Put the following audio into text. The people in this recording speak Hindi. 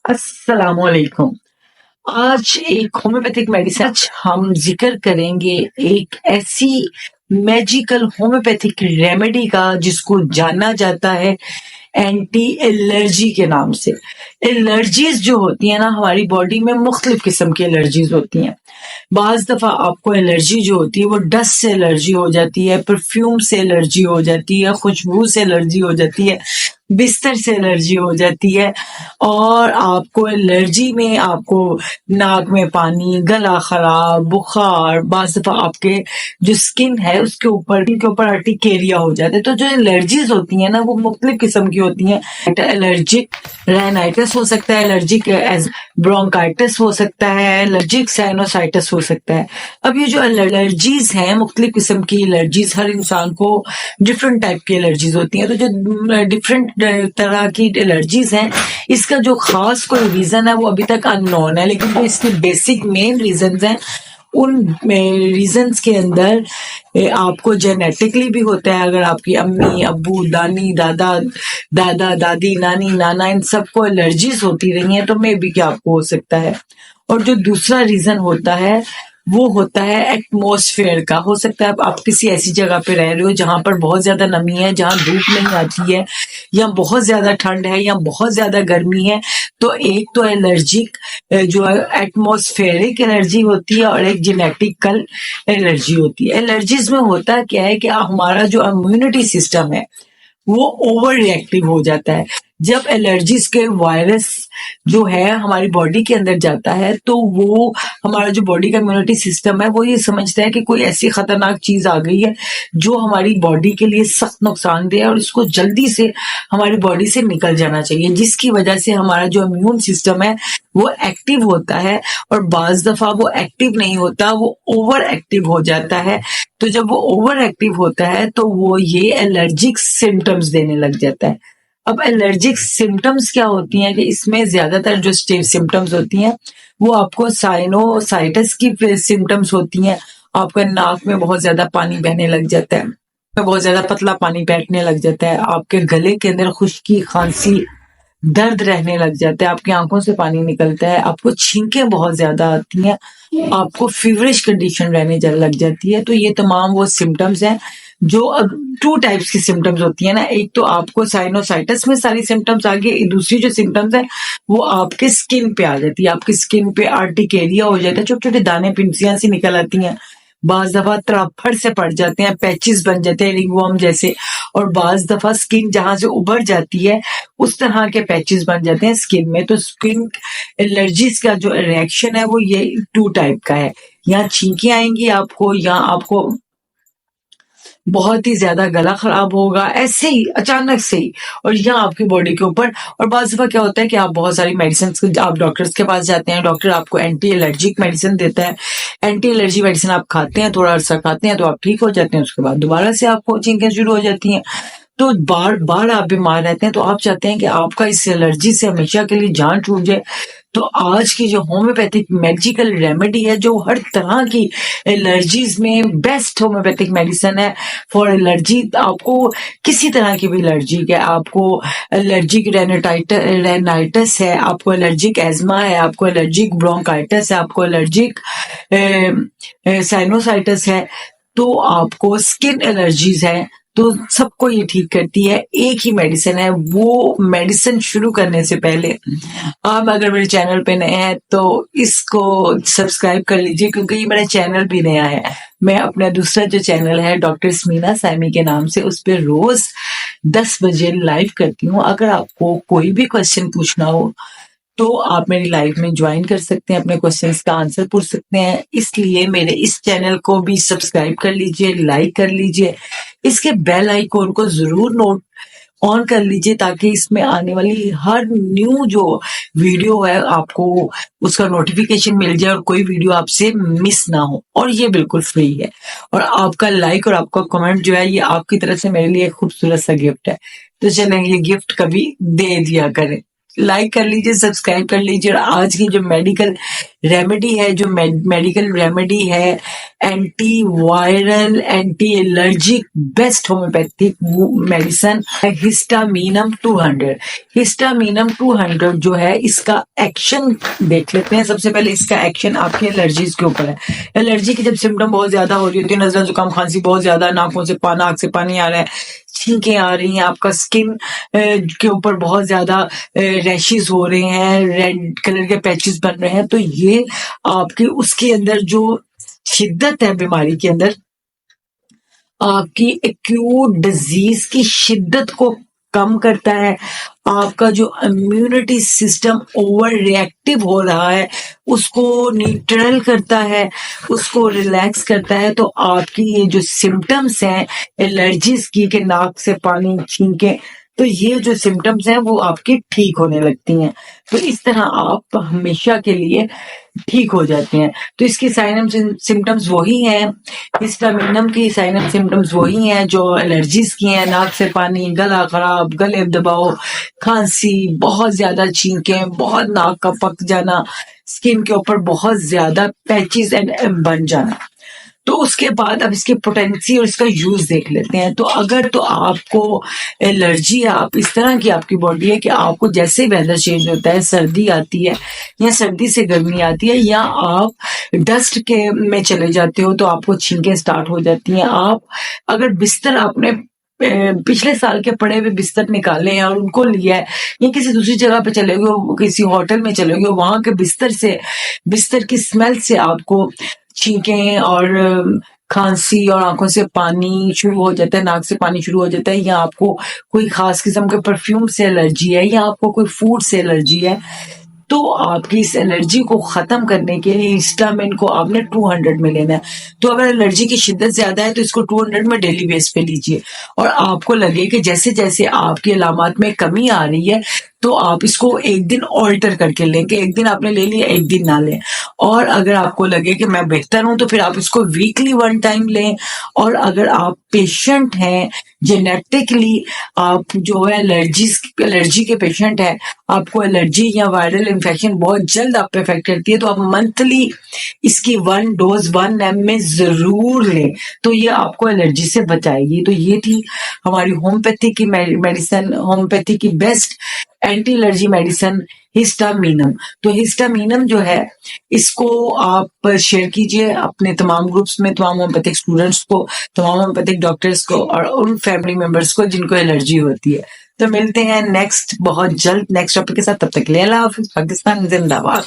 अस्सलामुअलैकुम। आज एक होम्योपैथिक मेडिसिन आज हम जिक्र करेंगे एक ऐसी मैजिकल होम्योपैथिक रेमेडी का जिसको जाना जाता है एंटी एलर्जी के नाम से। एलर्जीज जो होती है ना, हमारी बॉडी में मुख्तलिफ किस्म की एलर्जीज होती हैं। बाज दफा आपको एलर्जी जो होती है वो डस्ट से एलर्जी हो जाती है, परफ्यूम से एलर्जी हो जाती है, खुशबू से एलर्जी हो जाती है, बिस्तर से एलर्जी हो जाती है। और आपको एलर्जी में आपको नाक में पानी, गला खराब, बुखार, बाज़ दफा आपके जो स्किन है उसके ऊपर अर्टिकेरिया हो जाता है। तो जो एलर्जीज होती हैं ना वो मुख्तलिफ किस्म की होती हैं। एलर्जिक राइनाइटिस हो सकता है, एलर्जिक ब्रोंकाइटिस हो सकता है, एलर्जिक साइनोसाइटिस हो सकता है। अब ये जो एलर्जीज हैं, मुख्तलिफ किस्म की एलर्जीज, हर इंसान को डिफरेंट टाइप की एलर्जीज होती हैं। तो जो डिफरेंट तरह की एलर्जीज हैं, इसका जो खास कोई रीजन है वो अभी तक अननोन है, लेकिन जो इसके बेसिक मेन रीजंस हैं उन रीजंस के अंदर आपको जेनेटिकली भी होता है। अगर आपकी अम्मी, अब्बू, दानी, दादा, दादी, नानी, नाना इन सबको एलर्जीज होती रही हैं तो मे बी क्या आपको हो सकता है। और जो दूसरा रीजन होता है वो होता है एटमॉस्फेयर का। हो सकता है आप किसी ऐसी जगह पे रह रहे हो जहां पर बहुत ज्यादा नमी है, जहां धूप नहीं आती है, या बहुत ज्यादा ठंड है, या बहुत ज्यादा गर्मी है। तो एक तो एलर्जिक जो एटमॉस्फेरिक एलर्जी होती है और एक जेनेटिकल एलर्जी होती है। एलर्जीज में होता क्या है कि हमारा जो इम्यूनिटी सिस्टम है वो ओवर रिएक्टिव हो जाता है। जब एलर्जीज के वायरस जो है हमारी बॉडी के अंदर जाता है तो वो हमारा जो बॉडी का इम्यूनिटी सिस्टम है वो ये समझता है कि कोई ऐसी खतरनाक चीज आ गई है जो हमारी बॉडी के लिए सख्त नुकसानदेह है और इसको जल्दी से हमारी बॉडी से निकल जाना चाहिए, जिसकी वजह से हमारा जो इम्यून सिस्टम है वो एक्टिव होता है। और बाज दफा वो एक्टिव नहीं होता, वो ओवर एक्टिव हो जाता है। तो जब वो ओवर एक्टिव होता है तो वो ये एलर्जिक सिम्टम्स देने लग जाता है। अब एलर्जिक सिम्टम्स क्या होती हैं कि इसमें ज्यादातर जो सिम्टम्स होती हैं वो आपको साइनोसाइटिस की सिम्टम्स होती हैं। आपका नाक में बहुत ज्यादा पानी बहने लग जाता है, बहुत ज्यादा पतला पानी बैठने लग जाता है, आपके गले के अंदर खुश्की, खांसी, दर्द रहने लग जाता है, आपकी आंखों से पानी निकलता है, आपको छींकें बहुत ज्यादा आती हैं, आपको फीवरिश कंडीशन रहने लग जाती है। तो ये तमाम वो सिम्टम्स हैं जो टू टाइप्स की सिम्टम्स होती है ना। एक तो आपको साइनोसाइटिस में सारी सिम्टम्स आ गई, दूसरी जो सिम्टम्स है वो आपके स्किन पे आ जाती है। आपकी स्किन पे आर्टिकेरिया हो जाता है, छोटे छोटे दाने, पिंसियां सी निकल आती हैं, बाज दफा तड़फड़ से पड़ जाते हैं, पैचेस बन जाते हैं रिंगवर्म जैसे, और बाज दफा स्किन जहां से उभर जाती है उस तरह के पैचेस बन जाते हैं स्किन में। तो स्किन एलर्जीज का जो रिएक्शन है वो ये टू टाइप का है। यहाँ छींकें आएंगी आपको, या आपको बहुत ही ज्यादा गला खराब होगा ऐसे ही अचानक से ही, और यहाँ आपकी बॉडी के ऊपर। और बाज़ दफा क्या होता है कि आप बहुत सारी मेडिसिन, आप डॉक्टर्स के पास जाते हैं, डॉक्टर आपको एंटी एलर्जिक मेडिसिन देता है। एंटी एलर्जी मेडिसिन आप खाते हैं, थोड़ा अरसा खाते हैं तो आप ठीक हो जाते हैं, उसके बाद दोबारा से आपको छींकें शुरू हो जाती हैं। तो बार बार आप बीमार रहते हैं, तो आप चाहते हैं कि आपका इस एलर्जी से हमेशा के लिए जान छूट जाए। तो आज की जो होम्योपैथिक मैजिकल रेमेडी है जो हर तरह की एलर्जीज में बेस्ट होम्योपैथिक मेडिसिन है फॉर एलर्जी। आपको किसी तरह की भी एलर्जी है, आपको एलर्जिक रेनाइटिस है, आपको एलर्जिक एजमा है, आपको एलर्जिक ब्रोंकाइटिस है, आपको एलर्जिक साइनोसाइटिस है, तो आपको स्किन एलर्जीज है, तो सबको ये ठीक करती है। एक ही मेडिसिन है। वो मेडिसिन शुरू करने से पहले आप अगर मेरे चैनल पे नए हैं तो इसको सब्सक्राइब कर लीजिए, क्योंकि ये मेरा चैनल भी नया है। मैं अपना दूसरा जो चैनल है डॉक्टर स्मीना साइमी के नाम से, उस पर रोज 10 बजे लाइव करती हूँ। अगर आपको कोई भी क्वेश्चन पूछना हो तो आप मेरी लाइव में ज्वाइन कर सकते हैं, अपने क्वेश्चंस का आंसर पूछ सकते हैं। इसलिए मेरे इस चैनल को भी सब्सक्राइब कर लीजिए, लाइक कर लीजिए, इसके बेल आइकॉन को जरूर नोट ऑन कर लीजिए, ताकि इसमें आने वाली हर न्यू जो वीडियो है आपको उसका नोटिफिकेशन मिल जाए और कोई वीडियो आपसे मिस ना हो। और ये बिल्कुल फ्री है। और आपका लाइक और आपका कमेंट जो है ये आपकी तरफ से मेरे लिए एक खूबसूरत सा गिफ्ट है। तो चलें ये गिफ्ट कभी दे दिया करें। लाइक कर लीजिए, सब्सक्राइब कर लीजिए, और आज की जो मेडिकल रेमेडी है, जो मेडिकल रेमेडी है, anti viral, anti allergic, best homeopathic medicine है हिस्टामिनम 200। हिस्टामिनम 200 जो है, इसका एक्शन देख लेते हैं। सबसे पहले इसका एक्शन आपकी एलर्जीज के ऊपर है। एलर्जी की जब सिम्टम बहुत ज्यादा हो रही होती है, नजला जुकाम खांसी बहुत ज्यादा, नाकों से नाक से पानी आ रहा है, छींकें आ रही हैं, आपका स्किन के ऊपर बहुत ज्यादा रैशेस हो रहे हैं, रेड कलर के पैचेस बन रहे हैं, तो ये आपके उसके अंदर जो शिद्दत है बीमारी के अंदर, आपकी एक्यूट डिजीज की शिद्दत को कम करता है। आपका जो इम्यूनिटी सिस्टम ओवर रिएक्टिव हो रहा है उसको न्यूट्रल करता है, उसको रिलैक्स करता है। तो आपकी ये जो सिम्टम्स हैं एलर्जीज की, के नाक से पानी छींके, तो ये जो सिम्टम्स हैं वो आपकी ठीक होने लगती हैं। तो इस तरह आप हमेशा के लिए ठीक हो जाते हैं। तो इसकी साइन एंड सिम्टम्स वही हैं, हिस्टामिनम की साइन एंड सिम्टम्स वही हैं जो एलर्जीज की हैं। नाक से पानी, गला खराब, गले दबाव, खांसी, बहुत ज्यादा छींकें, बहुत नाक का पक जाना, स्किन के ऊपर बहुत ज्यादा पैचेस एंड बन जाना। तो उसके बाद अब इसकी पोटेंसी और इसका यूज देख लेते हैं। तो अगर तो आपको एलर्जी, आप इस तरह की आपकी बॉडी है कि आपको जैसे वेदर चेंज होता है, सर्दी आती है या सर्दी से गर्मी आती है, या आप डस्ट के में चले जाते हो तो आपको छींकें स्टार्ट हो जाती हैं। आप अगर बिस्तर आपने पिछले साल के पड़े हुए बिस्तर निकाले हैं और उनको लिया है, या किसी दूसरी जगह पे चले गए, किसी होटल में चले गए, वहां के बिस्तर की स्मेल से आपको छींकें और खांसी और आंखों से पानी शुरू हो जाता है, नाक से पानी शुरू हो जाता है, या आपको कोई खास किस्म के परफ्यूम से एलर्जी है, या आपको कोई फूड से एलर्जी है, तो आपकी इस एलर्जी को खत्म करने के लिए हिस्टामिन को आपने 200 में लेना है। तो अगर एलर्जी की शिद्दत ज्यादा है तो इसको 200 में डेली बेस पे लीजिए, और आपको लगे कि जैसे जैसे आपकी अलामात में कमी आ रही है तो आप इसको एक दिन ऑल्टर करके लें, कि एक दिन आपने ले लिया, एक दिन ना लें। और अगर आपको लगे कि मैं बेहतर हूं तो फिर आप इसको वीकली 1 टाइम लें। और अगर आप पेशेंट हैं, जेनेटिकली आप जो है एलर्जी के पेशेंट हैं, आपको एलर्जी या वायरल इन्फेक्शन बहुत जल्द आप पे इफेक्ट करती है, तो आप मंथली इसकी 1 डोज 1 एम में जरूर लें, तो ये आपको एलर्जी से बचाएगी। तो ये थी हमारी होम्योपैथी की मेडिसिन, होम्योपैथी की बेस्ट एंटी एलर्जी मेडिसिन हिस्टामिनम। तो हिस्टामिनम जो है इसको आप शेयर कीजिए अपने तमाम ग्रुप्स में, तमाम होम्योपैथिक स्टूडेंट्स को, तमाम होम्योपैथिक डॉक्टर्स को और उन फैमिली मेंबर्स को जिनको एलर्जी होती है। तो मिलते हैं नेक्स्ट बहुत जल्द नेक्स्ट टॉपिक के साथ, तब तक के लिए अल्लाह हाफिज। पाकिस्तान जिंदाबाद।